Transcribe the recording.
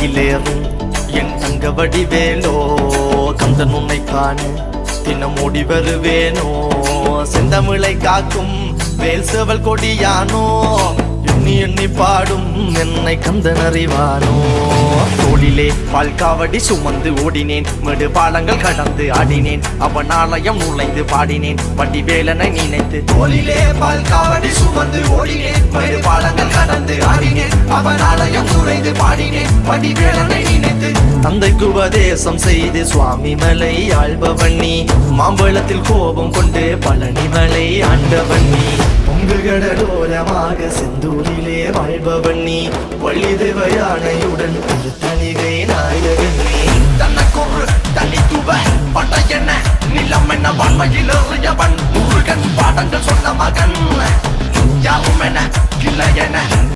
மயிலேறும் என் தங்க வடிவேலோ கந்தன் உன்னை காண தினம் ஓடி வருவேனோ செந்தமிழை காக்கும் வேல் சேவல் கொடியானோ எண்ணி எண்ணி பாடும் என்னை கந்தன் அறிவானோ தோளிலே பால் காவடி சுமந்து ஓடினேன் மேடு பாலங்கள் கடந்து ஆடினேன் அவன் ஆலயம் நுழைந்து பாடினேன் வடிவேலனை நினைத்து தோளிலே பால் காவடி சுமந்து ஓடினேன் மேடு பாலங்கள் கடந்து ஆடினேன் அவன் ஆலயம் நுழைந்து பாடினேன் வடிவேலனை நினைத்து தந்தைக்கு உபதேசம் செய்து சுவாமி மலை ஆள்பவன் நீ மாம்பழத்தில் கோபம் கொண்டு பழனி மலை ஆண்டவன் நீ பொங்கு கடலோரமாக செந்தூரிலே வாழ்பவன் நீ வள்ளிதேவ யானையுடன் திருத்தணிகை நாயகன் நீ தனக்கொரு தனித்துவ படையென நிலம் என்ன வன்மையில் எறியவன் முருகன் பாடங்கள் சொன்ன மகன் யாரும் என இல்லை என